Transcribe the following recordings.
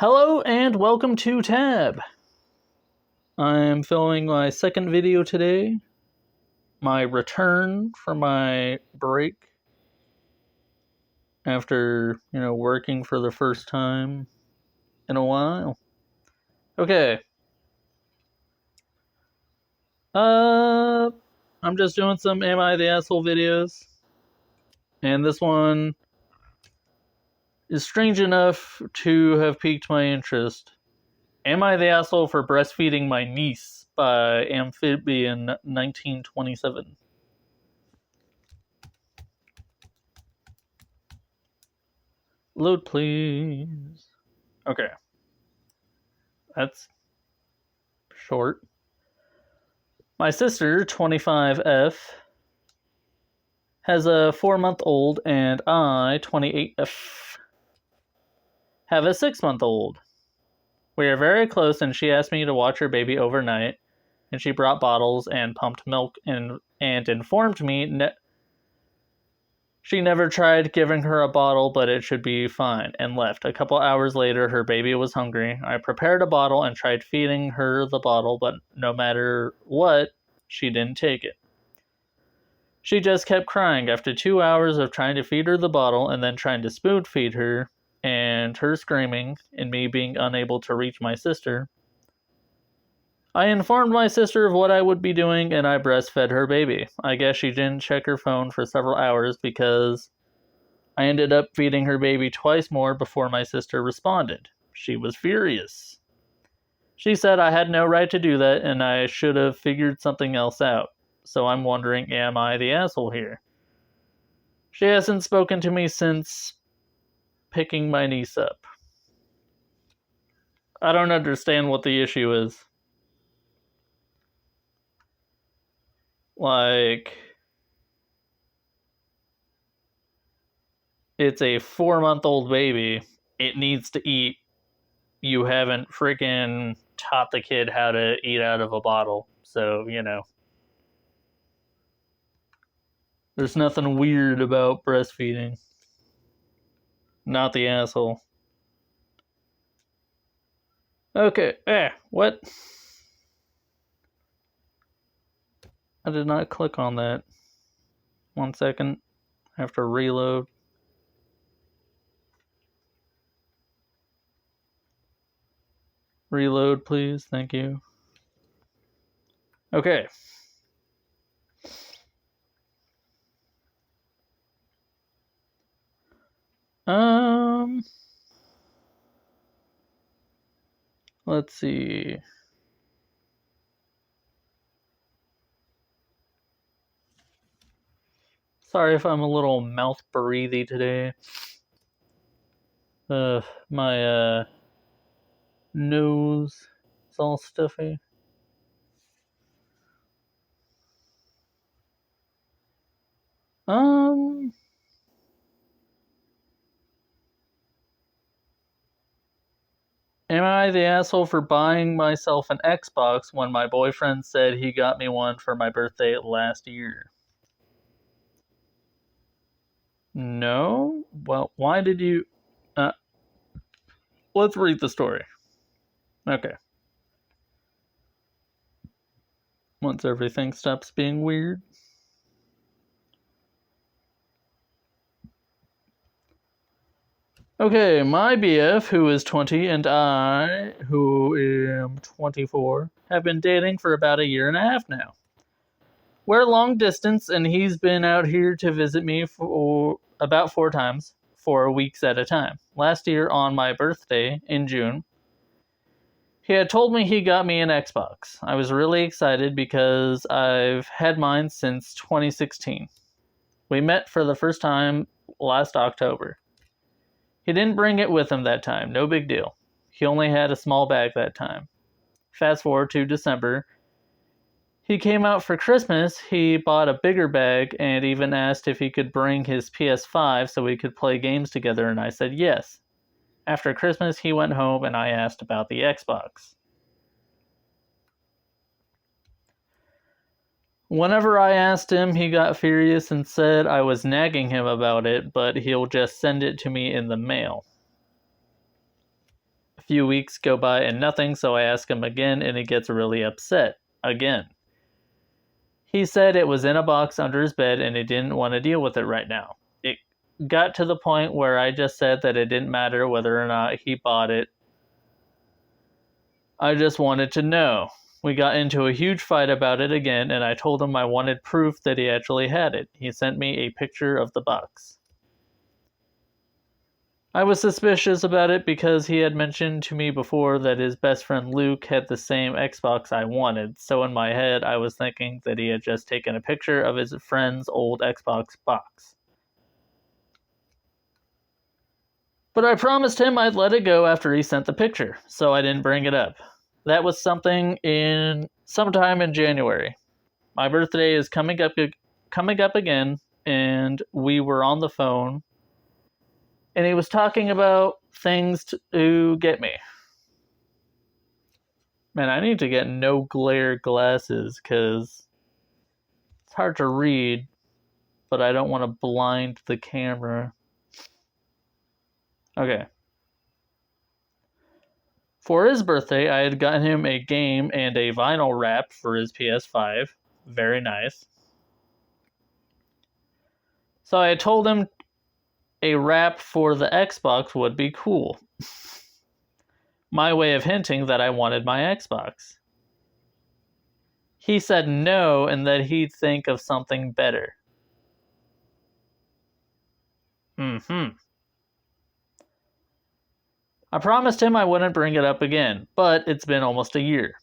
Hello and welcome to Tab. I'm filming my second video today. My return from my break after, working for the first time in a while. Okay. I'm just doing some Am I the Asshole videos. And this one is strange enough to have piqued my interest. Am I the Asshole for Breastfeeding My Niece by Amphibian 1927. Load, please. Okay. That's short. My sister, 25F, has a 4-month-old, and I, 28F, have a 6-month-old. We are very close, and she asked me to watch her baby overnight, and she brought bottles and pumped milk and informed me she never tried giving her a bottle, but it should be fine, and left. A couple hours later, her baby was hungry. I prepared a bottle and tried feeding her the bottle, but no matter what, she didn't take it. She just kept crying. After 2 hours of trying to feed her the bottle and then trying to spoon feed her, and her screaming, and me being unable to reach my sister, I informed my sister of what I would be doing, and I breastfed her baby. I guess she didn't check her phone for several hours because I ended up feeding her baby twice more before my sister responded. She was furious. She said I had no right to do that and I should have figured something else out. So I'm wondering, am I the asshole here? She hasn't spoken to me since picking my niece up. I don't understand what the issue is. Like, it's a 4-month-old baby. It needs to eat. You haven't freaking taught the kid how to eat out of a bottle. So, there's nothing weird about breastfeeding. Not the asshole. Okay, what? I did not click on that. 1 second. I have to reload. Reload, please. Thank you. Okay. Let's see. Sorry if I'm a little mouth breathy today. My nose is all stuffy. Am I the asshole for buying myself an Xbox when my boyfriend said he got me one for my birthday last year? No? Well, why did you... let's read the story. Okay. Once everything stops being weird. Okay, my BF, who is 20, and I, who am 24, have been dating for about 1.5 years now. We're long distance, and he's been out here to visit me for about 4 times, for weeks at a time. Last year, on my birthday, in June, he had told me he got me an Xbox. I was really excited because I've had mine since 2016. We met for the first time last October. He didn't bring it with him that time, no big deal. He only had a small bag that time. Fast forward to December. He came out for Christmas, he bought a bigger bag and even asked if he could bring his PS5 so we could play games together, and I said yes. After Christmas, he went home and I asked about the Xbox. Whenever I asked him, he got furious and said I was nagging him about it, but he'll just send it to me in the mail. A few weeks go by and nothing, so I ask him again and he gets really upset. Again. He said it was in a box under his bed and he didn't want to deal with it right now. It got to the point where I just said that it didn't matter whether or not he bought it. I just wanted to know. We got into a huge fight about it again, and I told him I wanted proof that he actually had it. He sent me a picture of the box. I was suspicious about it because he had mentioned to me before that his best friend Luke had the same Xbox I wanted, so in my head I was thinking that he had just taken a picture of his friend's old Xbox box. But I promised him I'd let it go after he sent the picture, so I didn't bring it up. That was sometime in January. My birthday is coming up again, and we were on the phone, and he was talking about things to get me. Man, I need to get no glare glasses because it's hard to read, but I don't want to blind the camera. Okay. For his birthday, I had gotten him a game and a vinyl wrap for his PS5. Very nice. So I told him a wrap for the Xbox would be cool. My way of hinting that I wanted my Xbox. He said no and that he'd think of something better. I promised him I wouldn't bring it up again, but it's been almost a year.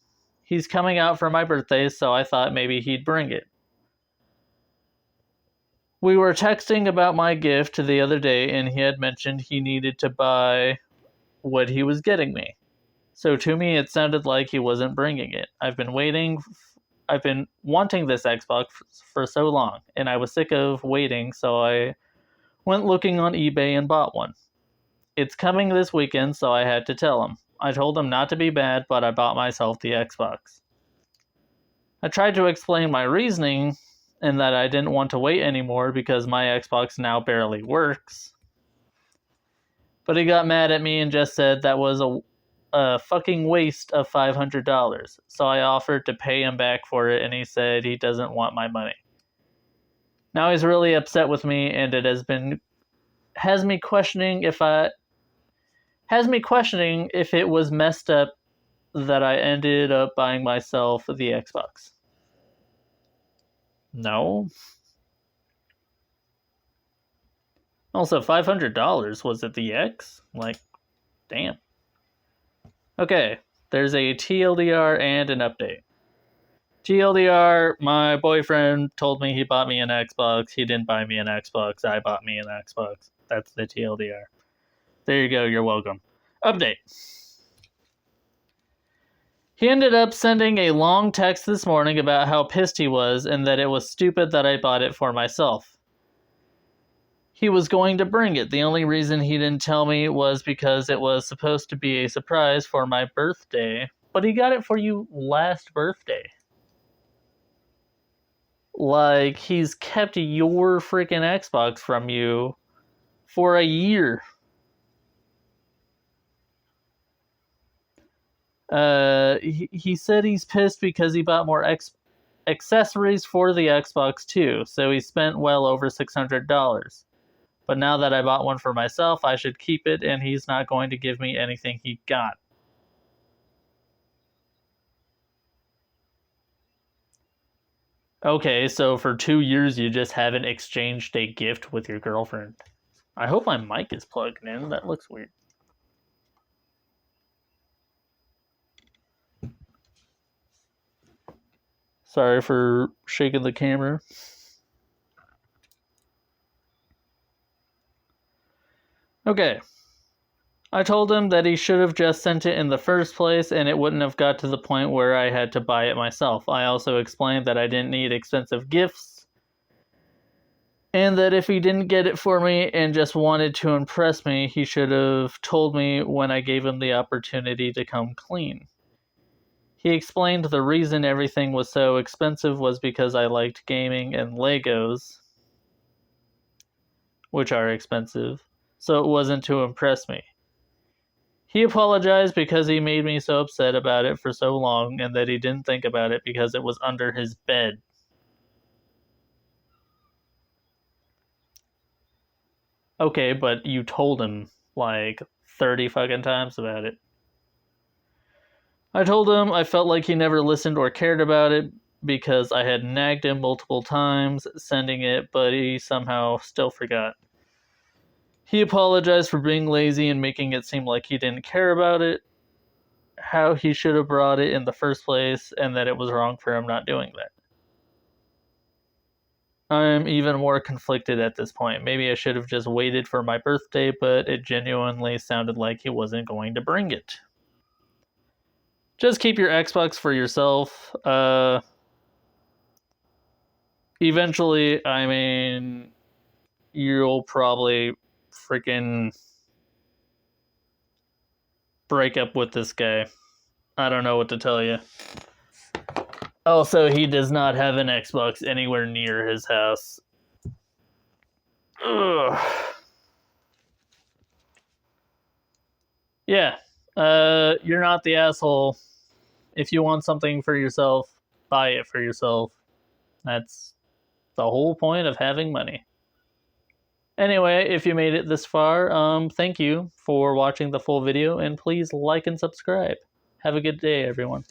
He's coming out for my birthday, so I thought maybe he'd bring it. We were texting about my gift the other day, and he had mentioned he needed to buy what he was getting me. So to me, it sounded like he wasn't bringing it. I've been wanting this Xbox for so long, and I was sick of waiting, so I went looking on eBay and bought one. It's coming this weekend, so I had to tell him. I told him not to be bad, but I bought myself the Xbox. I tried to explain my reasoning and that I didn't want to wait anymore because my Xbox now barely works. But he got mad at me and just said that was a fucking waste of $500. So I offered to pay him back for it, and he said he doesn't want my money. Now he's really upset with me, and it has me questioning if it was messed up that I ended up buying myself the Xbox. No. Also, $500, was it the X? Like, damn. Okay, there's a TLDR and an update. TLDR, my boyfriend told me he bought me an Xbox. He didn't buy me an Xbox. I bought me an Xbox. That's the TLDR. There you go, you're welcome. Update. He ended up sending a long text this morning about how pissed he was and that it was stupid that I bought it for myself. He was going to bring it. The only reason he didn't tell me was because it was supposed to be a surprise for my birthday. But he got it for you last birthday. Like, he's kept your freaking Xbox from you for a year. He said he's pissed because he bought more accessories for the Xbox too, so he spent well over $600. But now that I bought one for myself, I should keep it, and he's not going to give me anything he got. Okay, so for 2 years you just haven't exchanged a gift with your girlfriend. I hope my mic is plugged in. That looks weird. Sorry for shaking the camera. Okay. I told him that he should have just sent it in the first place and it wouldn't have got to the point where I had to buy it myself. I also explained that I didn't need expensive gifts and that if he didn't get it for me and just wanted to impress me, he should have told me when I gave him the opportunity to come clean. He explained the reason everything was so expensive was because I liked gaming and Legos, which are expensive, so it wasn't to impress me. He apologized because he made me so upset about it for so long and that he didn't think about it because it was under his bed. Okay, but you told him like 30 fucking times about it. I told him I felt like he never listened or cared about it because I had nagged him multiple times sending it, but he somehow still forgot. He apologized for being lazy and making it seem like he didn't care about it, how he should have brought it in the first place, and that it was wrong for him not doing that. I'm even more conflicted at this point. Maybe I should have just waited for my birthday, but it genuinely sounded like he wasn't going to bring it. Just keep your Xbox for yourself. Eventually, I mean, you'll probably freaking break up with this guy. I don't know what to tell you. Also, he does not have an Xbox anywhere near his house. Ugh. Yeah. You're not the asshole. If you want something for yourself, buy it for yourself. That's the whole point of having money. Anyway, if you made it this far, thank you for watching the full video, and please like and subscribe. Have a good day, everyone.